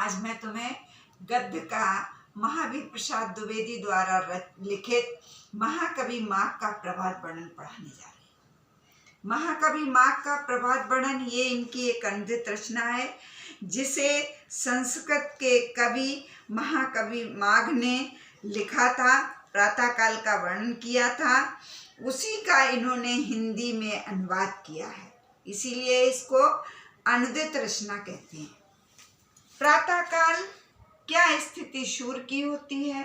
आज मैं तुम्हें गद्य का महावीर प्रसाद द्विवेदी द्वारा लिखित महाकवि माघ का प्रभात वर्णन पढ़ाने जा रही हूँ। महाकवि माघ का प्रभात वर्णन ये इनकी एक अनुदित रचना है, जिसे संस्कृत के कवि महाकवि माघ ने लिखा था, प्रातःकाल का वर्णन किया था। उसी का इन्होंने हिंदी में अनुवाद किया है, इसीलिए इसको अनुदित रचना कहते हैं। प्रातःकाल क्या स्थिति सूर्य की होती है,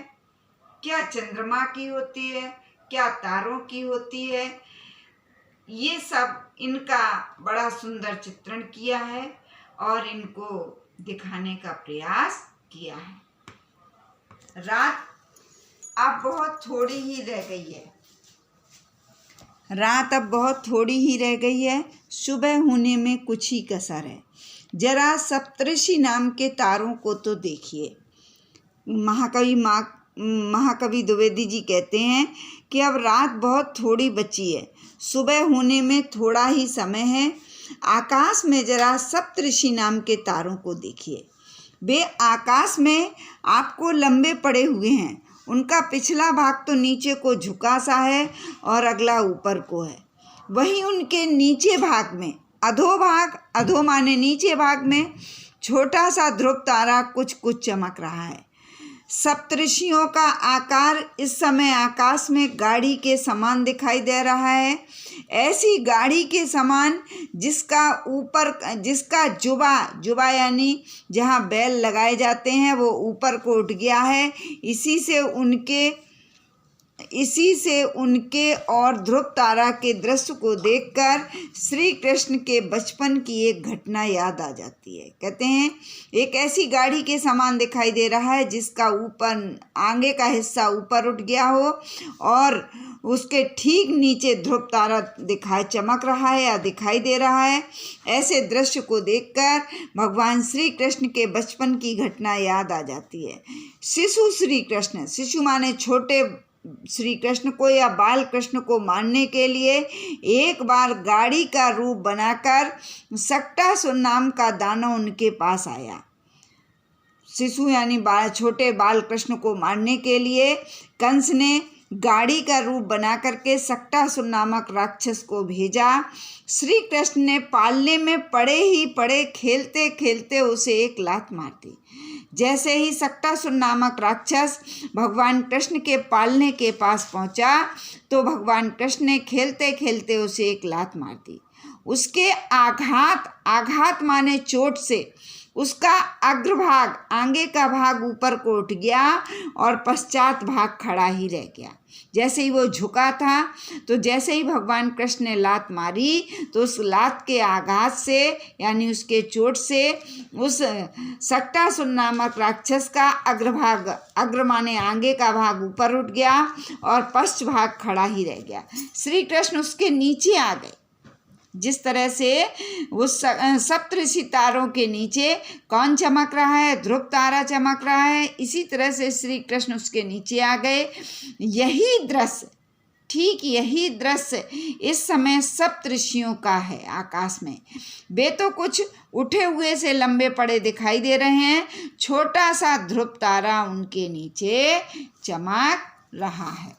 क्या चंद्रमा की होती है, क्या तारों की होती है, ये सब इनका बड़ा सुंदर चित्रण किया है और इनको दिखाने का प्रयास किया है। रात अब बहुत थोड़ी ही रह गई है, रात अब बहुत थोड़ी ही रह गई है, सुबह होने में कुछ ही कसर है। जरा सप्तऋषि नाम के तारों को तो देखिए। महाकवि द्विवेदी जी कहते हैं कि अब रात बहुत थोड़ी बची है, सुबह होने में थोड़ा ही समय है। आकाश में जरा सप्तऋषि नाम के तारों को देखिए। वे आकाश में आपको लंबे पड़े हुए हैं, उनका पिछला भाग तो नीचे को झुका सा है और अगला ऊपर को है। वहीं उनके नीचे भाग में अधोभाग, अधो माने नीचे भाग में छोटा सा ध्रुव तारा कुछ कुछ चमक रहा है। सप्तऋषियों का आकार इस समय आकाश में गाड़ी के समान दिखाई दे रहा है। ऐसी गाड़ी के समान जिसका जुबा यानी जहाँ बैल लगाए जाते हैं वो ऊपर को उठ गया है। इसी से उनके और ध्रुव तारा के दृश्य को देखकर श्री कृष्ण के बचपन की एक घटना याद आ जाती है। कहते हैं एक ऐसी गाड़ी के समान दिखाई दे रहा है जिसका आगे का हिस्सा ऊपर उठ गया हो और उसके ठीक नीचे ध्रुव तारा चमक रहा है या दिखाई दे रहा है। ऐसे दृश्य को देखकर भगवान श्री कृष्ण के बचपन की घटना याद आ जाती है। शिशु श्री कृष्ण, शिशु माने छोटे श्री कृष्ण को या बाल कृष्ण को मारने के लिए एक बार गाड़ी का रूप बनाकर सक्टासुर नाम का दानव उनके पास आया। शिशु यानी छोटे बाल कृष्ण को मारने के लिए कंस ने गाड़ी का रूप बना करके सक्टासुर नामक राक्षस को भेजा। श्री कृष्ण ने पालने में पड़े खेलते खेलते उसे एक लात मार दी। जैसे ही सक्टासुर नामक राक्षस भगवान कृष्ण के पालने के पास पहुंचा तो भगवान कृष्ण ने खेलते खेलते उसे एक लात मार दी। उसके आघात माने चोट से उसका अग्रभाग, आगे का भाग ऊपर को उठ गया और पश्चात भाग खड़ा ही रह गया। जैसे ही वो झुका था तो जैसे ही भगवान कृष्ण ने लात मारी तो उस लात के आघात से यानी उसके चोट से उस सक्टासुर नामक राक्षस का अग्र माने आगे का भाग ऊपर उठ गया और पश्च भाग खड़ा ही रह गया। श्री कृष्ण उसके नीचे आ गए। जिस तरह से उस सप्तऋषि तारों के नीचे कौन चमक रहा है, ध्रुव तारा चमक रहा है, इसी तरह से श्री कृष्ण उसके नीचे आ गए। ठीक यही दृश्य इस समय सप्तऋषियों का है आकाश में। वे तो कुछ उठे हुए से लंबे पड़े दिखाई दे रहे हैं, छोटा सा ध्रुव तारा उनके नीचे चमक रहा है।